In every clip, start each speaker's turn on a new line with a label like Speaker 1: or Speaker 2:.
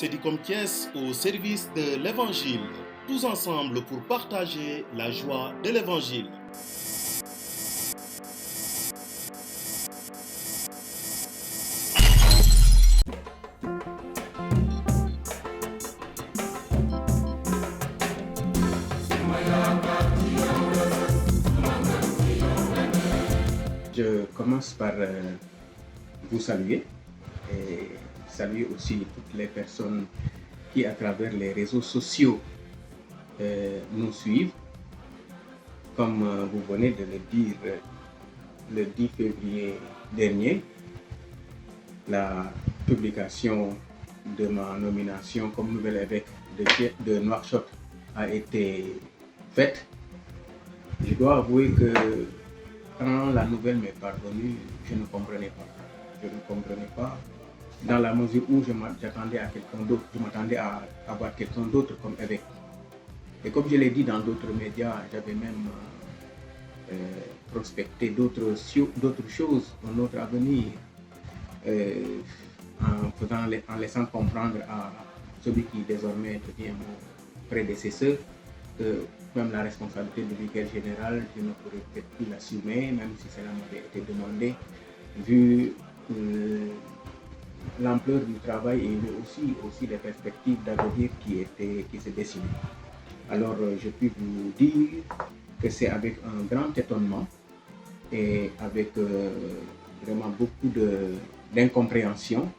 Speaker 1: Cédicom Thiès au service de l'Évangile. Tous ensemble pour partager la joie de l'Évangile.
Speaker 2: Je commence par vous saluer et saluer aussi toutes les personnes qui, à travers les réseaux sociaux, nous suivent. Comme vous venez de le dire, le 10 février dernier, la publication de ma nomination comme nouvel évêque de Nouakchott a été faite. Je dois avouer que quand la nouvelle m'est parvenue, je ne comprenais pas. Je ne comprenais pas dans la mesure où j'attendais à quelqu'un d'autre. Je m'attendais à avoir quelqu'un d'autre comme évêque. Et comme je l'ai dit dans d'autres médias, j'avais même prospecté d'autres choses, un autre avenir, en laissant comprendre à celui qui désormais devient mon prédécesseur que même la responsabilité de vicaire général, je ne pourrais peut-être plus l'assumer, même si cela m'avait été demandé, vu l'ampleur du travail et aussi les perspectives d'avenir qui se dessinaient. Alors, je puis vous dire que c'est avec un grand étonnement et avec vraiment beaucoup d'incompréhension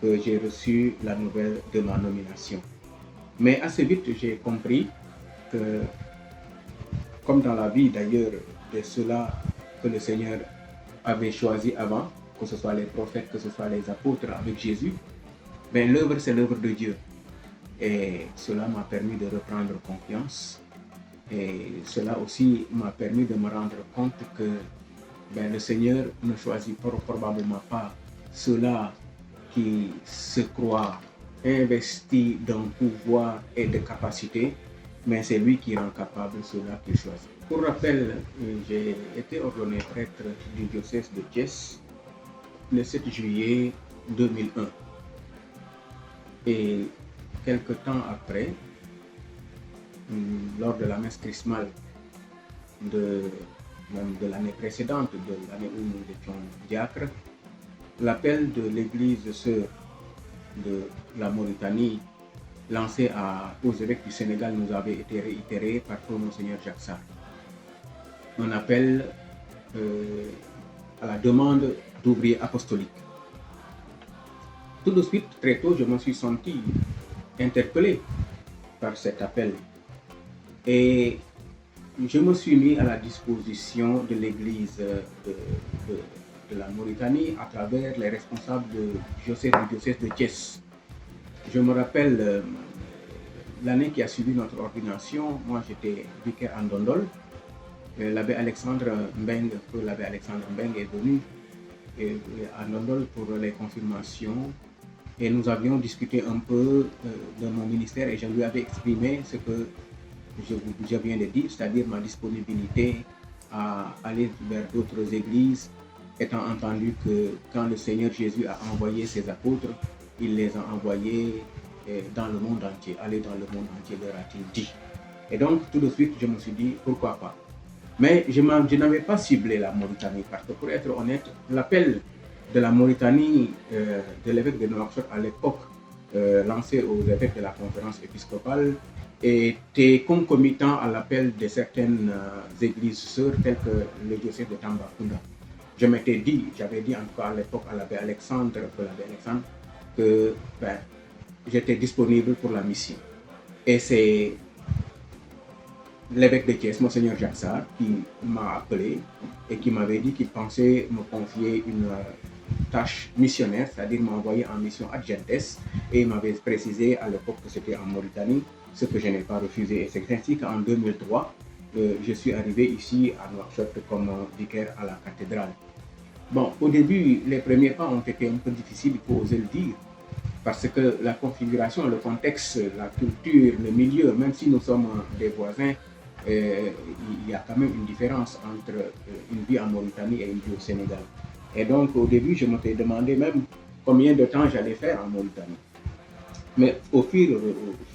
Speaker 2: que j'ai reçu la nouvelle de ma nomination. Mais assez vite, j'ai compris que, comme dans la vie d'ailleurs de ceux-là que le Seigneur avait choisi avant, que ce soit les prophètes, que ce soit les apôtres avec Jésus, l'œuvre c'est l'œuvre de Dieu. Et cela m'a permis de reprendre confiance. Et cela aussi m'a permis de me rendre compte que le Seigneur ne choisit probablement pas ceux-là qui se croient investis d'un pouvoir et de capacité, mais c'est lui qui rend capable ceux-là qu'il choisit. Pour rappel, j'ai été ordonné prêtre du diocèse de Thiès le 7 juillet 2001. Et quelque temps après, lors de la messe chrismale de l'année précédente, de l'année où nous étions diacres, l'appel de l'église sœur de la Mauritanie lancé aux évêques du Sénégal nous avait été réitéré par Monseigneur Jacques Sarr. Un appel à la demande d'ouvriers apostoliques. Tout de suite, très tôt, je me suis senti interpellé par cet appel et je me suis mis à la disposition de l'église de la Mauritanie à travers les responsables du diocèse de Thiès. Je me rappelle l'année qui a suivi notre ordination, moi j'étais vicaire à Ndondol. L'abbé Alexandre Mbeng est venu à Ndondol pour les confirmations et nous avions discuté un peu de mon ministère et je lui avais exprimé ce que je viens de dire, c'est-à-dire ma disponibilité à aller vers d'autres églises, étant entendu que quand le Seigneur Jésus a envoyé ses apôtres, il les a envoyés dans le monde entier. Aller dans le monde entier, leur a-t-il dit. Et donc, tout de suite, je me suis dit, pourquoi pas. Mais je n'avais pas ciblé la Mauritanie, parce que pour être honnête, l'appel de la Mauritanie, de l'évêque de Nouakchott à l'époque, lancé aux évêques de la conférence épiscopale, était concomitant à l'appel de certaines églises sœurs, telles que le diocèse de Tambacounda. J'avais dit en tout cas à l'époque à l'abbé Alexandre, que j'étais disponible pour la mission. Et c'est l'évêque de Thiès, Monseigneur Jacques Sarr, qui m'a appelé et qui m'avait dit qu'il pensait me confier une tâche missionnaire, c'est-à-dire m'envoyer en mission ad gentes, et il m'avait précisé à l'époque que c'était en Mauritanie, ce que je n'ai pas refusé. Et c'est ainsi qu'en 2003, je suis arrivé ici à Nouakchott comme vicaire à la cathédrale. Bon, au début, les premiers pas ont été un peu difficiles, il faut oser le dire, parce que la configuration, le contexte, la culture, le milieu, même si nous sommes des voisins, il y a quand même une différence entre une vie en Mauritanie et une vie au Sénégal. Et donc, au début, je m'étais demandé même combien de temps j'allais faire en Mauritanie. Mais au fur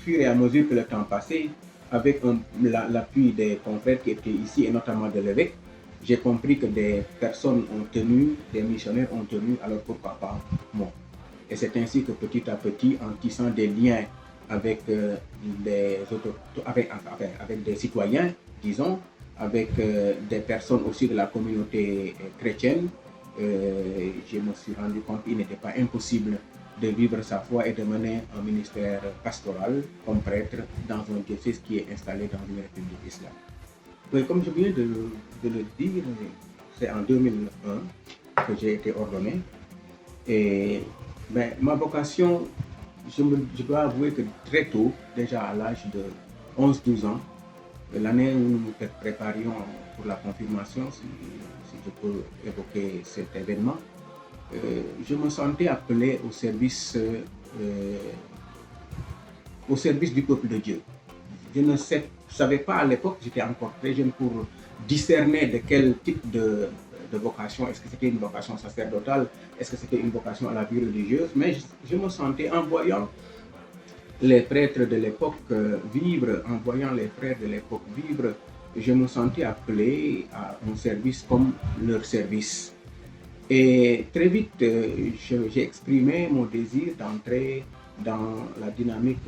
Speaker 2: et à mesure que le temps passait, avec l'appui des confrères qui étaient ici, et notamment de l'évêque, j'ai compris que des personnes ont tenu, des missionnaires ont tenu, alors pourquoi pas moi. Et c'est ainsi que petit à petit, en tissant des liens avec, avec des citoyens, disons, avec des personnes aussi de la communauté chrétienne, je me suis rendu compte qu'il n'était pas impossible de vivre sa foi et de mener un ministère pastoral comme prêtre dans un diocèse qui est installé dans une république islamique. Oui, comme je viens de le dire, c'est en 2001 que j'ai été ordonné. Et ma vocation, je dois avouer que très tôt, déjà à l'âge de 11-12 ans, l'année où nous nous préparions pour la confirmation, si je peux évoquer cet événement, je me sentais appelé au service du peuple de Dieu. Je ne savais pas à l'époque, j'étais encore très jeune pour discerner de quel type de vocation, est-ce que c'était une vocation sacerdotale, est-ce que c'était une vocation à la vie religieuse, mais je me sentais, en voyant les prêtres de l'époque vivre, en voyant les frères de l'époque vivre, je me sentais appelé à un service comme leur service. Et très vite, j'ai exprimé mon désir d'entrer dans la dynamique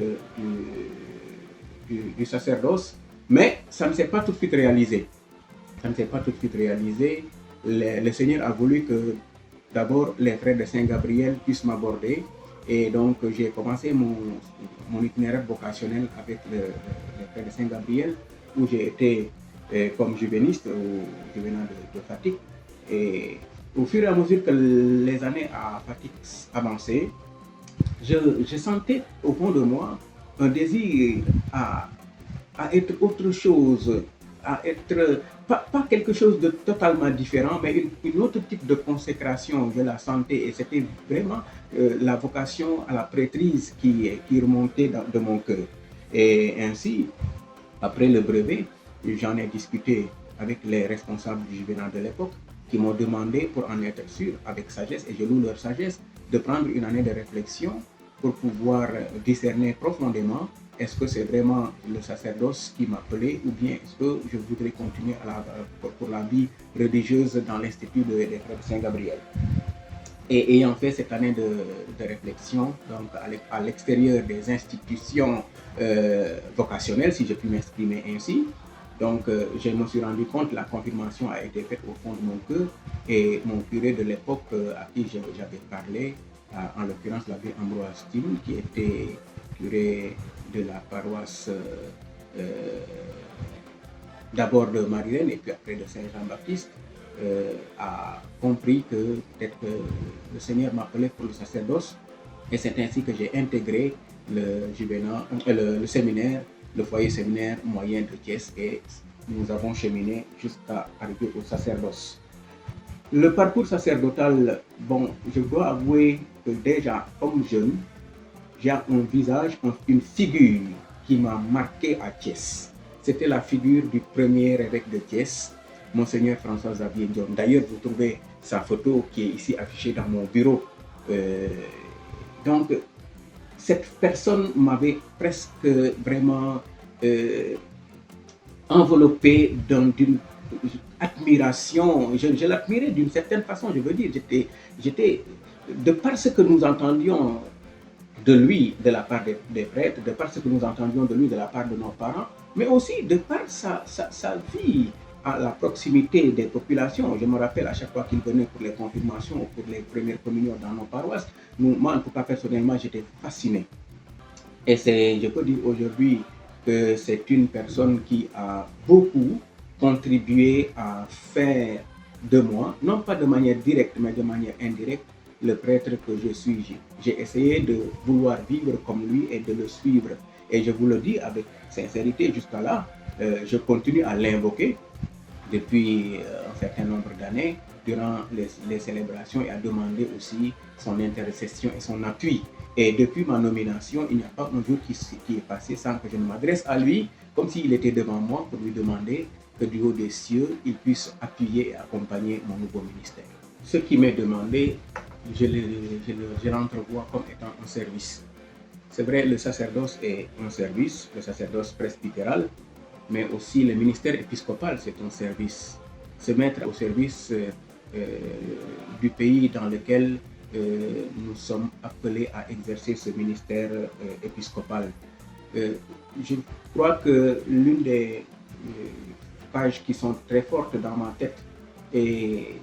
Speaker 2: du sacerdoce, mais ça ne s'est pas tout de suite réalisé. Le Seigneur a voulu que d'abord les frères de Saint-Gabriel puissent m'aborder, et donc j'ai commencé mon itinéraire vocationnel avec les frères de Saint-Gabriel, où j'ai été comme juvéniste ou juvénat de Fatick. Et au fur et à mesure que les années à Fatick avançaient, je sentais au fond de moi un désir à être autre chose, à être pas quelque chose de totalement différent, mais une autre type de consécration. Je la sentais, et c'était vraiment la vocation à la prêtrise qui remontait de mon cœur. Et ainsi, après le brevet, j'en ai discuté avec les responsables du juvénat de l'époque, qui m'ont demandé, pour en être sûr, avec sagesse, et je loue leur sagesse, de prendre une année de réflexion pour pouvoir discerner profondément est-ce que c'est vraiment le sacerdoce qui m'appelait, ou bien est-ce que je voudrais continuer pour la vie religieuse dans l'Institut des Frères de Saint-Gabriel. Et ayant fait cette année de réflexion, donc à l'extérieur des institutions vocationnelles, si je puis m'exprimer ainsi, donc je me suis rendu compte que la confirmation a été faite au fond de mon cœur, et mon curé de l'époque à qui j'avais parlé, en l'occurrence l'abbé Ambroise Tim, qui était curé de la paroisse d'abord de Marie-Reine et puis après de Saint-Jean-Baptiste, a compris que peut-être que le Seigneur m'appelait pour le sacerdoce, et c'est ainsi que j'ai intégré le séminaire, le foyer séminaire moyen de Thiès, et nous avons cheminé jusqu'à arriver au sacerdoce. Le parcours sacerdotal, je dois avouer que déjà comme jeune, j'ai un visage, une figure qui m'a marqué à Thiès. C'était la figure du premier évêque de Thiès, Monseigneur François-Xavier Ndione. D'ailleurs, vous trouvez sa photo qui est ici affichée dans mon bureau. Donc, cette personne m'avait presque vraiment enveloppé d'une admiration. Je l'admirais d'une certaine façon, je veux dire. J'étais, de par ce que nous entendions de lui, de la part des prêtres, de par ce que nous entendions de lui, de la part de nos parents, mais aussi de par sa vie à la proximité des populations. Je me rappelle à chaque fois qu'il venait pour les confirmations ou pour les premières communions dans nos paroisses, moi en tout cas personnellement, j'étais fasciné. Et je peux dire aujourd'hui que c'est une personne qui a beaucoup contribué à faire de moi, non pas de manière directe, mais de manière indirecte, le prêtre que je suis. J'ai essayé de vouloir vivre comme lui et de le suivre. Et je vous le dis avec sincérité, jusqu'à là, je continue à l'invoquer depuis un certain nombre d'années, durant les célébrations, et à demander aussi son intercession et son appui. Et depuis ma nomination, il n'y a pas un jour qui est passé sans que je ne m'adresse à lui, comme s'il était devant moi, pour lui demander que du haut des cieux, il puisse appuyer et accompagner mon nouveau ministère. Ce qui m'est demandé, je l'entrevois comme étant un service. C'est vrai, le sacerdoce est un service, le sacerdoce presbytéral, mais aussi le ministère épiscopal, c'est un service. Se mettre au service du pays dans lequel nous sommes appelés à exercer ce ministère épiscopal. Je crois que l'une des pages qui sont très fortes dans ma tête et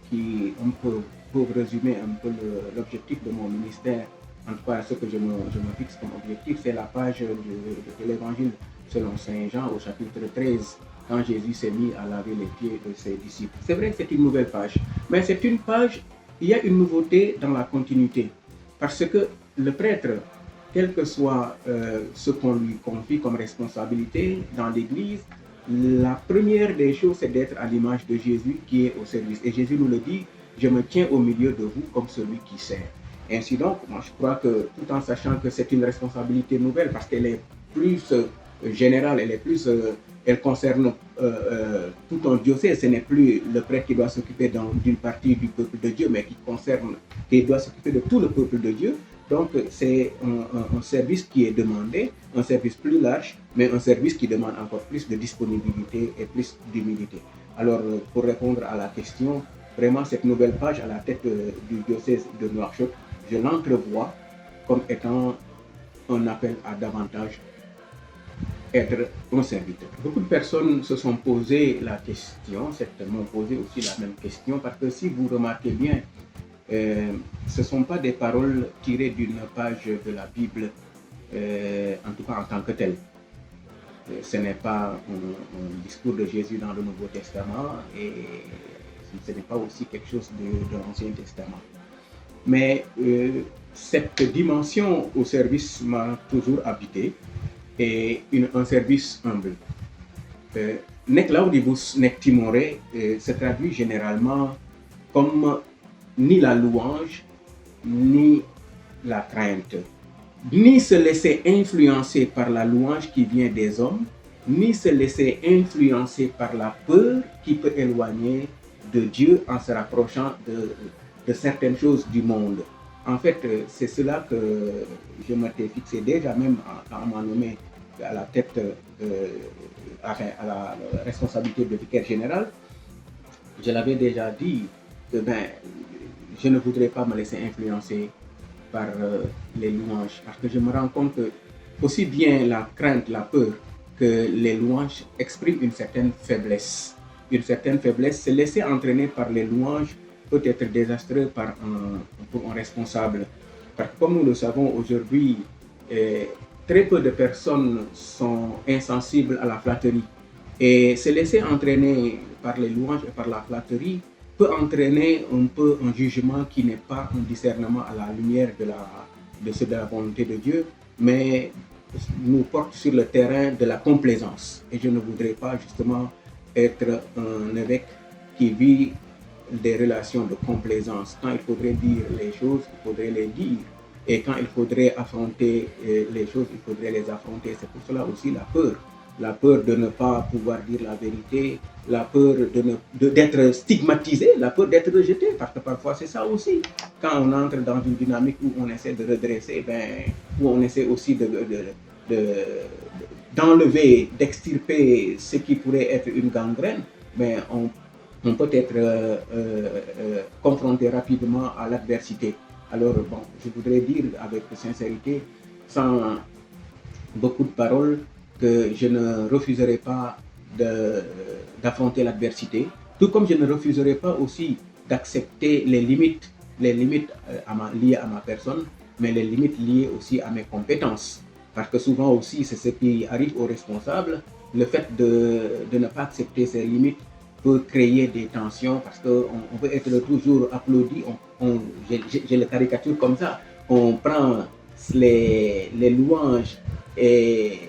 Speaker 2: qui peuvent résumer un peu l'objectif de mon ministère, en tout cas ce que je me fixe comme objectif, c'est la page de l'évangile selon Saint Jean au chapitre 13, quand Jésus s'est mis à laver les pieds de ses disciples. C'est vrai que c'est une nouvelle page, mais c'est une page, il y a une nouveauté dans la continuité, parce que le prêtre, quel que soit ce qu'on lui confie comme responsabilité dans l'Église, la première des choses, c'est d'être à l'image de Jésus qui est au service. Et Jésus nous le dit, je me tiens au milieu de vous comme celui qui sert. Ainsi donc, moi je crois que tout en sachant que c'est une responsabilité nouvelle parce qu'elle est plus générale, elle concerne tout un diocèse. Ce n'est plus le prêtre qui doit s'occuper d'une partie du peuple de Dieu, mais qui doit s'occuper de tout le peuple de Dieu. Donc c'est un service qui est demandé, un service plus large, mais un service qui demande encore plus de disponibilité et plus d'humilité. Alors pour répondre à la question, vraiment cette nouvelle page à la tête du diocèse de Nouakchott, je l'entrevois comme étant un appel à davantage être un serviteur. Beaucoup de personnes se sont posé la question, certainement posé aussi la même question, parce que si vous remarquez bien, ce ne sont pas des paroles tirées d'une page de la Bible, en tout cas en tant que telle. Ce n'est pas un discours de Jésus dans le Nouveau Testament et ce n'est pas aussi quelque chose de l'Ancien Testament. Mais cette dimension au service m'a toujours habité et un service humble. Nec laudibus nec timore se traduit généralement comme ni la louange, ni la crainte. Ni se laisser influencer par la louange qui vient des hommes, ni se laisser influencer par la peur qui peut éloigner de Dieu en se rapprochant de certaines choses du monde. En fait, c'est cela que je m'étais fixé déjà même quand on m'a nommé à la tête, à la responsabilité de vicaire général. Je l'avais déjà dit que je ne voudrais pas me laisser influencer par les louanges, parce que je me rends compte que aussi bien la crainte, la peur, que les louanges expriment une certaine faiblesse. Une certaine faiblesse, se laisser entraîner par les louanges peut être désastreux pour un responsable. Parce que comme nous le savons aujourd'hui, très peu de personnes sont insensibles à la flatterie. Et se laisser entraîner par les louanges et par la flatterie peut entraîner un peu un jugement qui n'est pas un discernement à la lumière de la volonté de Dieu, mais nous porte sur le terrain de la complaisance. Et je ne voudrais pas justement être un évêque qui vit des relations de complaisance. Quand il faudrait dire les choses, il faudrait les dire. Et quand il faudrait affronter les choses, il faudrait les affronter. C'est pour cela aussi la peur. La peur de ne pas pouvoir dire la vérité, la peur d'être stigmatisé, la peur d'être rejeté, parce que parfois c'est ça aussi. Quand on entre dans une dynamique où on essaie de redresser, où on essaie aussi d'enlever, d'extirper ce qui pourrait être une gangrène, on peut être confronté rapidement à l'adversité. Alors je voudrais dire avec sincérité, sans beaucoup de paroles, que je ne refuserai pas d'affronter l'adversité, tout comme je ne refuserai pas aussi d'accepter les limites liées à ma personne, mais les limites liées aussi à mes compétences. Parce que souvent aussi, c'est ce qui arrive aux responsables, le fait de ne pas accepter ces limites peut créer des tensions, parce qu'on veut être toujours applaudi, je le caricature comme ça, on prend les louanges et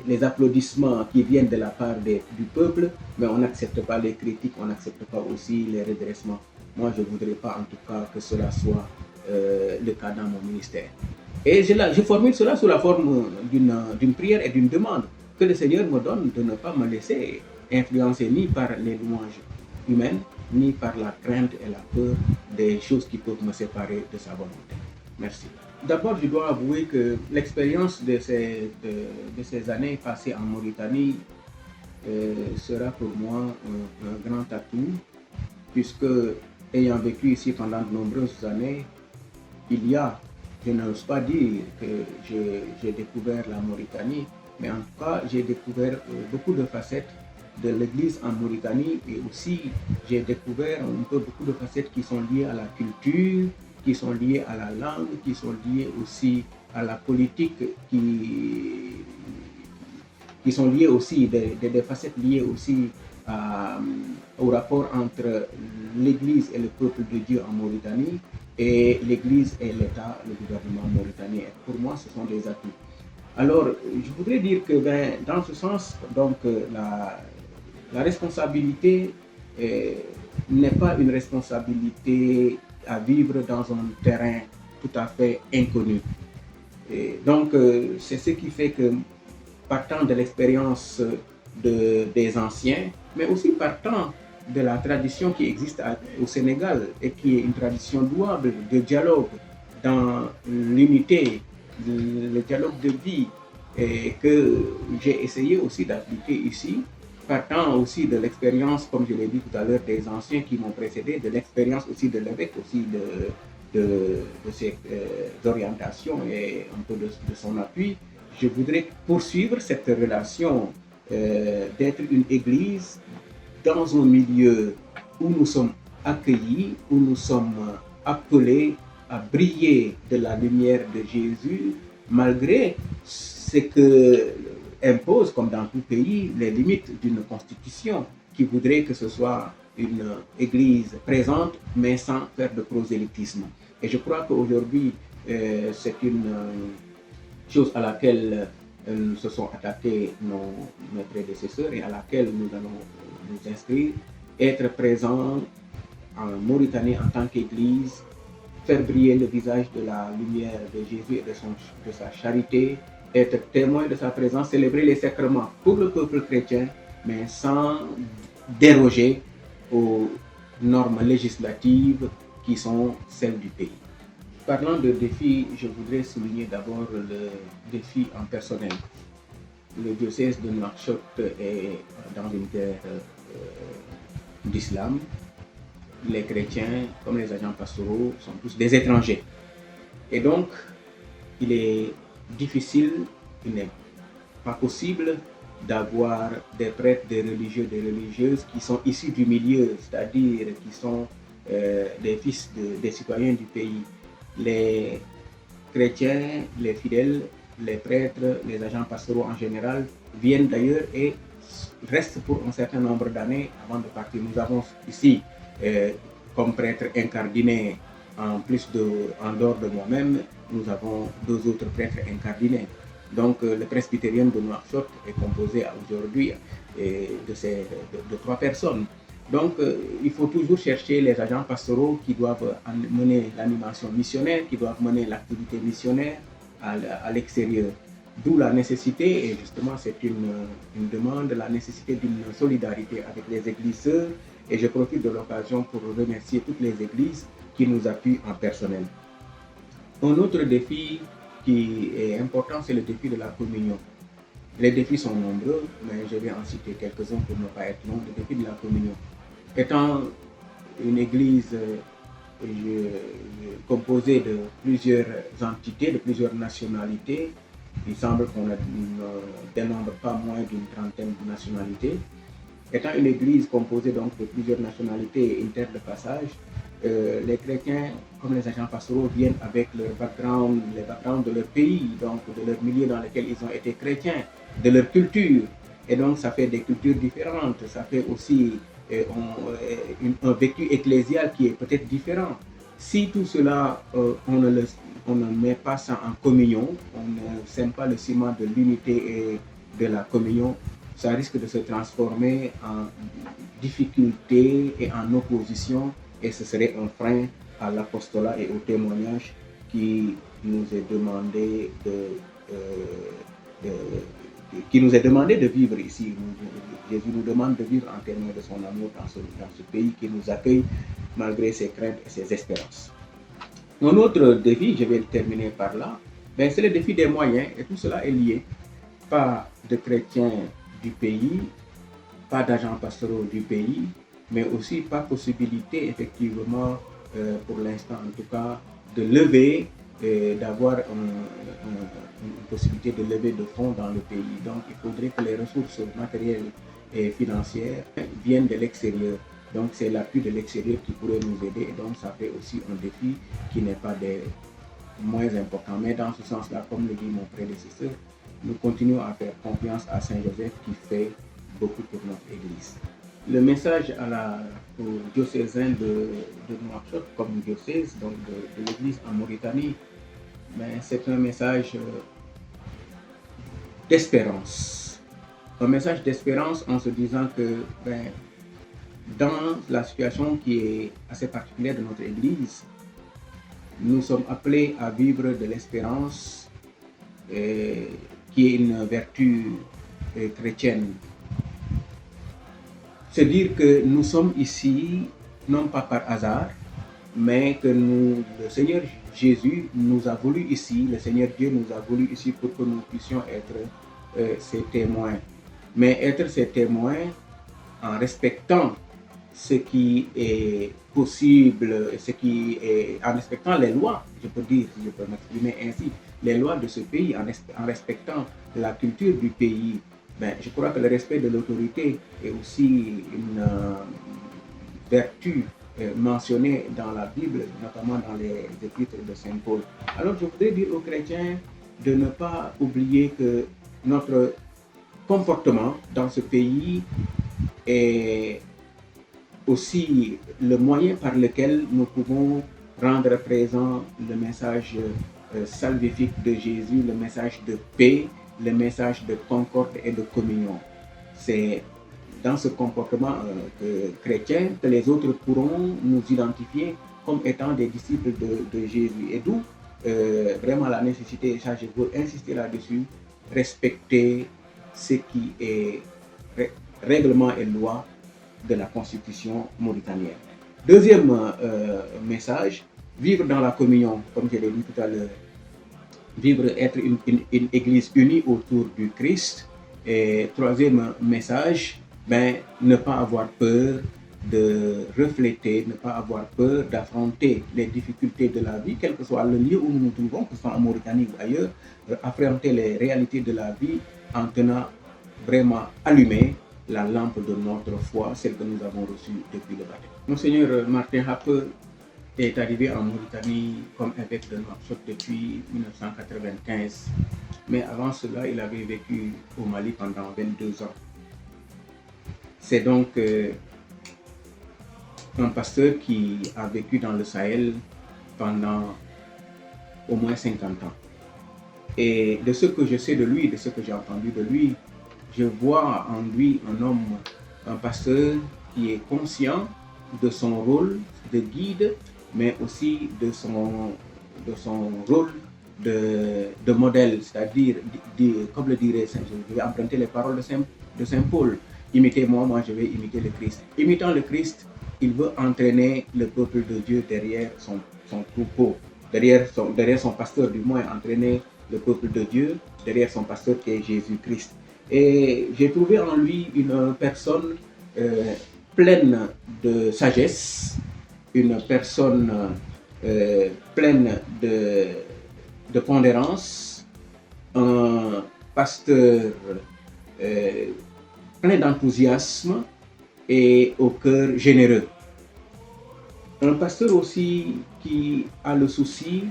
Speaker 2: les applaudissements qui viennent de la part du peuple, mais on n'accepte pas les critiques, on n'accepte pas aussi les redressements. Moi, je ne voudrais pas en tout cas que cela soit le cas dans mon ministère. Et je formule cela sous la forme d'une prière et d'une demande, que le Seigneur me donne de ne pas me laisser influencer ni par les louanges humaines, ni par la crainte et la peur des choses qui peuvent me séparer de sa volonté. Merci. D'abord, je dois avouer que l'expérience de ces années passées en Mauritanie sera pour moi un grand atout, puisque ayant vécu ici pendant de nombreuses années, il y a, je n'ose pas dire que j'ai découvert la Mauritanie, mais en tout cas, j'ai découvert beaucoup de facettes de l'Église en Mauritanie, et aussi j'ai découvert un peu beaucoup de facettes qui sont liées à la culture, qui sont liées à la langue, qui sont liées aussi à la politique, qui sont liées aussi, des facettes liées aussi au rapport entre l'Église et le peuple de Dieu en Mauritanie, et l'Église et l'État, le gouvernement mauritanien. Pour moi, ce sont des atouts. Alors, je voudrais dire que dans ce sens, donc, la responsabilité n'est pas une responsabilité à vivre dans un terrain tout à fait inconnu. Et donc, c'est ce qui fait que, partant de l'expérience des anciens, mais aussi partant de la tradition qui existe au Sénégal et qui est une tradition louable de dialogue dans l'unité, le dialogue de vie, et que j'ai essayé aussi d'appliquer ici, partant aussi de l'expérience, comme je l'ai dit tout à l'heure, des anciens qui m'ont précédé, de l'expérience aussi de l'évêque, aussi de ses orientations et un peu de son appui. Je voudrais poursuivre cette relation d'être une église dans un milieu où nous sommes accueillis, où nous sommes appelés à briller de la lumière de Jésus, malgré ce que impose, comme dans tout pays, les limites d'une constitution qui voudrait que ce soit une église présente, mais sans faire de prosélytisme. Et je crois qu'aujourd'hui, c'est une chose à laquelle se sont attaqués nos prédécesseurs et à laquelle nous allons nous inscrire, être présent en Mauritanie en tant qu'Église, faire briller le visage de la lumière de Jésus et de sa charité, être témoin de sa présence, célébrer les sacrements pour le peuple chrétien, mais sans déroger aux normes législatives qui sont celles du pays. Parlant de défis, je voudrais souligner d'abord le défi en personnel. Le diocèse de Nouakchott est dans une terre d'islam. Les chrétiens, comme les agents pastoraux, sont tous des étrangers. Et donc, il est difficile, il n'est pas possible d'avoir des prêtres, des religieux, des religieuses qui sont issus du milieu, c'est-à-dire qui sont des fils des citoyens du pays. Les chrétiens, les fidèles, les prêtres, les agents pastoraux en général viennent d'ailleurs et restent pour un certain nombre d'années avant de partir. Nous avons ici, comme prêtre incardiné, en dehors de moi-même, nous avons 2 autres prêtres incardinés. Donc le presbytérien de Nouakchott est composé aujourd'hui de 3 personnes. Donc il faut toujours chercher les agents pastoraux qui doivent mener l'animation missionnaire, qui doivent mener l'activité missionnaire à l'extérieur. D'où la nécessité, et justement c'est une demande, la nécessité d'une solidarité avec les églises sœurs, et je profite de l'occasion pour remercier toutes les églises qui nous appuient en personnel. Un autre défi qui est important, c'est le défi de la communion. Les défis sont nombreux, mais je vais en citer quelques-uns pour ne pas être long. Le défi de la communion. Étant une église composée de plusieurs entités, de plusieurs nationalités, il semble qu'on ne dénombre pas moins d'une trentaine de nationalités. Étant une église composée donc de plusieurs nationalités et une terre de passage, les chrétiens, comme les agents pastoraux, viennent avec leur background, les backgrounds de leur pays, donc de leur milieu dans lequel ils ont été chrétiens, de leur culture. Et donc ça fait des cultures différentes, ça fait aussi un vécu ecclésial qui est peut-être différent. Si tout cela, on ne met pas ça en communion, on ne sème pas le ciment de l'unité et de la communion, ça risque de se transformer en difficulté et en opposition, et ce serait un frein à l'apostolat et au témoignage qui nous est demandé de vivre ici. Jésus nous demande de vivre en témoin de son amour dans ce pays qui nous accueille malgré ses craintes et ses espérances. Un autre défi, je vais terminer par là, ben, c'est le défi des moyens, et tout cela est lié. Pas de chrétiens du pays, pas d'agents pastoraux du pays, mais aussi pas possibilité effectivement, pour l'instant en tout cas, de lever, d'avoir une possibilité de lever de fonds dans le pays. Donc il faudrait que les ressources matérielles et financières viennent de l'extérieur. Donc c'est l'appui de l'extérieur qui pourrait nous aider. Donc ça fait aussi un défi qui n'est pas des moins importants. Mais dans ce sens-là, comme le dit mon prédécesseur, nous continuons à faire confiance à Saint-Joseph qui fait beaucoup pour notre Église. Le message aux diocésains de Nouakchott comme diocèse, donc de l'Église en Mauritanie, ben, c'est un message d'espérance. Un message d'espérance en se disant que ben, dans la situation qui est assez particulière de notre Église, nous sommes appelés à vivre de l'espérance, qui est une vertu chrétienne. Se dire que nous sommes ici, non pas par hasard, mais que le Seigneur Jésus nous a voulu ici, le Seigneur Dieu nous a voulu ici pour que nous puissions être ses témoins. Mais être ses témoins en respectant ce qui est possible, en respectant les lois, je peux dire, si je peux m'exprimer ainsi, les lois de ce pays, en respectant la culture du pays. Ben, je crois que le respect de l'autorité est aussi une vertu mentionnée dans la Bible, notamment dans les épîtres de Saint Paul. Alors je voudrais dire aux chrétiens de ne pas oublier que notre comportement dans ce pays est aussi le moyen par lequel nous pouvons rendre présent le message salvifique de Jésus, le message de paix, le message de concorde et de communion. C'est dans ce comportement chrétien que les autres pourront nous identifier comme étant des disciples de Jésus. Et d'où vraiment la nécessité, ça je veux insister là-dessus, respecter ce qui est règlement et loi de la constitution mauritanienne. Deuxième message, vivre dans la communion, comme je l'ai dit tout à l'heure. Être une église unie autour du Christ. Et troisième message, ben, ne pas avoir peur de refléter, ne pas avoir peur d'affronter les difficultés de la vie, quel que soit le lieu où nous nous trouvons, que ce soit en Mauritanie ou ailleurs, affronter les réalités de la vie en tenant vraiment allumé la lampe de notre foi, celle que nous avons reçue depuis le baptême. Monseigneur Martin Happe est arrivé en Mauritanie comme évêque de Nouakchott depuis 1995. Mais avant cela, il avait vécu au Mali pendant 22 ans. C'est donc un pasteur qui a vécu dans le Sahel pendant au moins 50 ans. Et de ce que je sais de lui, de ce que j'ai entendu de lui, je vois en lui un pasteur qui est conscient de son rôle de guide, mais aussi de son rôle de modèle, c'est-à-dire, comme le dirait Saint Jean, je vais emprunter les paroles de Saint Paul, imitez-moi, moi je vais imiter le Christ. Imitant le Christ, il veut entraîner le peuple de Dieu derrière son troupeau, derrière son pasteur du moins, entraîner le peuple de Dieu derrière son pasteur qui est Jésus-Christ. Et j'ai trouvé en lui une personne pleine de sagesse, une personne pleine de pondérance, un pasteur plein d'enthousiasme et au cœur généreux. Un pasteur aussi qui a le souci,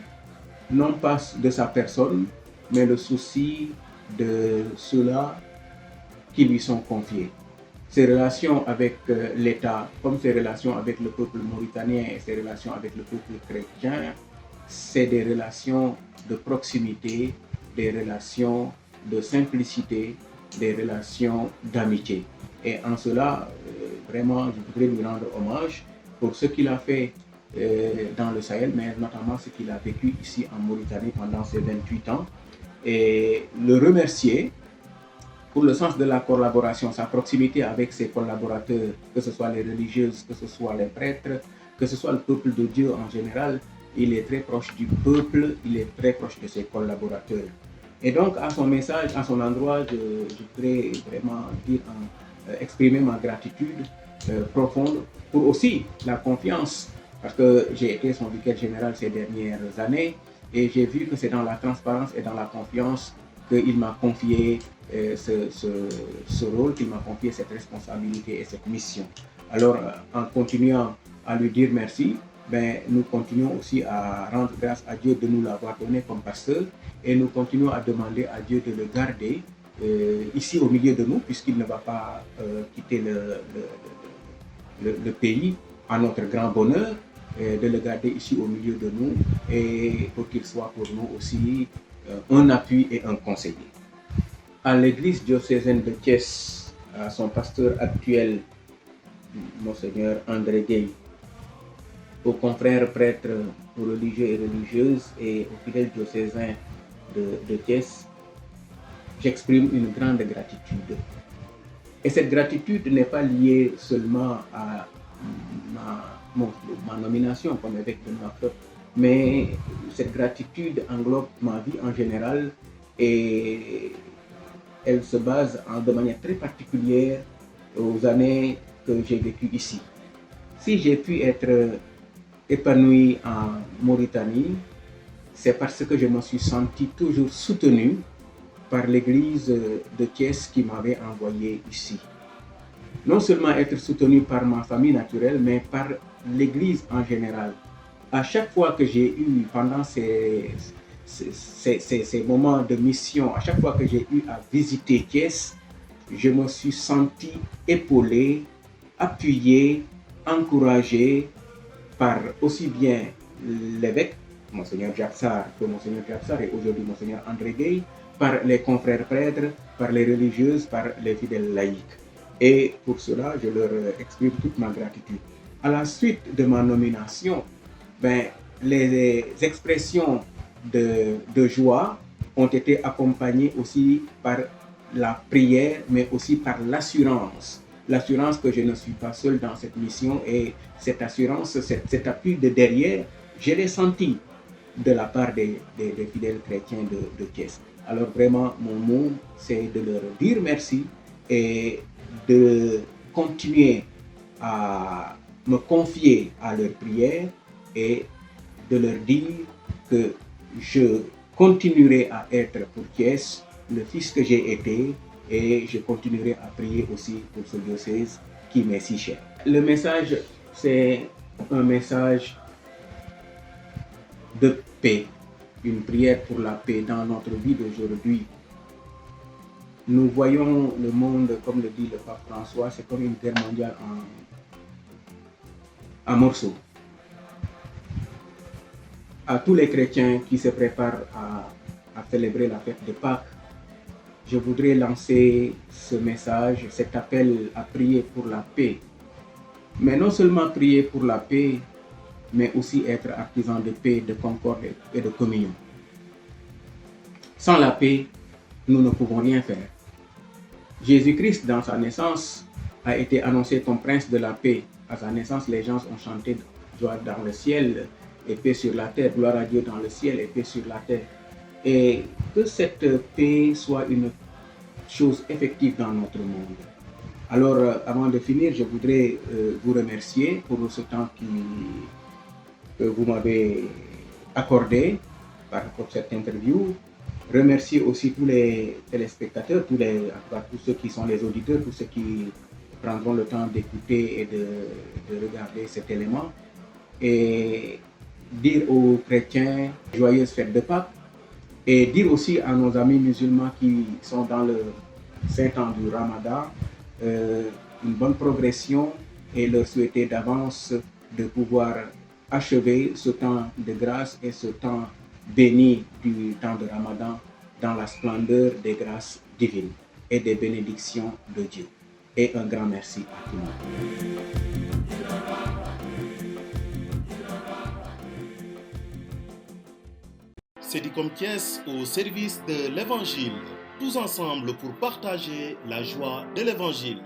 Speaker 2: non pas de sa personne, mais le souci de ceux-là qui lui sont confiés. Ses relations avec l'État, comme ses relations avec le peuple mauritanien et ses relations avec le peuple chrétien, c'est des relations de proximité, des relations de simplicité, des relations d'amitié. Et en cela, vraiment, je voudrais lui rendre hommage pour ce qu'il a fait dans le Sahel, mais notamment ce qu'il a vécu ici en Mauritanie pendant ces 28 ans. Et le remercier pour le sens de la collaboration, sa proximité avec ses collaborateurs, que ce soit les religieuses, que ce soit les prêtres, que ce soit le peuple de Dieu en général, il est très proche du peuple, il est très proche de ses collaborateurs. Et donc, à son message, à son endroit, je voudrais vraiment exprimer ma gratitude profonde pour aussi la confiance, parce que j'ai été son vicaire général ces dernières années et j'ai vu que c'est dans la transparence et dans la confiance qu'il m'a confié ce rôle, qu'il m'a confié cette responsabilité et cette mission. Alors, en continuant à lui dire merci, nous continuons aussi à rendre grâce à Dieu de nous l'avoir donné comme pasteur et nous continuons à demander à Dieu de le garder ici au milieu de nous, puisqu'il ne va pas quitter le pays à notre grand bonheur, de le garder ici au milieu de nous et pour qu'il soit pour nous aussi un appui et un conseiller. À l'église diocésaine de Thiès, à son pasteur actuel, Monseigneur André Gueye, aux confrères prêtres, aux religieux et religieuses et aux fidèles diocésains de Thiès, j'exprime une grande gratitude. Et cette gratitude n'est pas liée seulement à ma nomination comme évêque de Nouakchott, mais cette gratitude englobe ma vie en général et elle se base de manière très particulière aux années que j'ai vécues ici. Si j'ai pu être épanoui en Mauritanie, c'est parce que je me suis senti toujours soutenu par l'église de Thiès qui m'avait envoyé ici. Non seulement être soutenu par ma famille naturelle, mais par l'église en général. À chaque fois que j'ai eu, pendant ces moments de mission, à chaque fois que j'ai eu à visiter Thiès, je me suis senti épaulé, appuyé, encouragé par aussi bien l'évêque, Monseigneur Jacques Sarr, que Monseigneur Jacques Sarr et aujourd'hui Monseigneur André Gueye, par les confrères prêtres, par les religieuses, par les fidèles laïcs. Et pour cela, je leur exprime toute ma gratitude. À la suite de ma nomination, les expressions de joie ont été accompagnées aussi par la prière, mais aussi par l'assurance. L'assurance que je ne suis pas seul dans cette mission et cette assurance, cet appui de derrière, je l'ai senti de la part des fidèles chrétiens de Thiès. Alors vraiment, mon mot, c'est de leur dire merci et de continuer à me confier à leurs prières et de leur dire que je continuerai à être pour Thiès le fils que j'ai été et je continuerai à prier aussi pour ce diocèse qui m'est si cher. Le message, c'est un message de paix, une prière pour la paix dans notre vie d'aujourd'hui. Nous voyons le monde, comme le dit le pape François, c'est comme une guerre mondiale en morceaux. À tous les chrétiens qui se préparent à célébrer la fête de Pâques, je voudrais lancer ce message, cet appel à prier pour la paix. Mais non seulement prier pour la paix, mais aussi être artisan de paix, de concorde et de communion. Sans la paix, nous ne pouvons rien faire. Jésus-Christ, dans sa naissance, a été annoncé comme prince de la paix. À sa naissance, les gens ont chanté joie dans le ciel et paix sur la terre, gloire à Dieu dans le ciel et paix sur la terre. Et que cette paix soit une chose effective dans notre monde. Alors, avant de finir, je voudrais vous remercier pour ce temps que vous m'avez accordé pour cette interview. Remercier aussi tous les téléspectateurs, tous ceux qui sont les auditeurs, tous ceux qui prendront le temps d'écouter et de regarder cet élément. Et dire aux chrétiens joyeuse fête de Pâques. Et dire aussi à nos amis musulmans qui sont dans le saint temps du Ramadan une bonne progression et leur souhaiter d'avance de pouvoir achever ce temps de grâce et ce temps béni du temps de Ramadan dans la splendeur des grâces divines et des bénédictions de Dieu. Et un grand merci à tout le monde.
Speaker 1: Cédicom Thiès au service de l'Évangile, tous ensemble pour partager la joie de l'Évangile.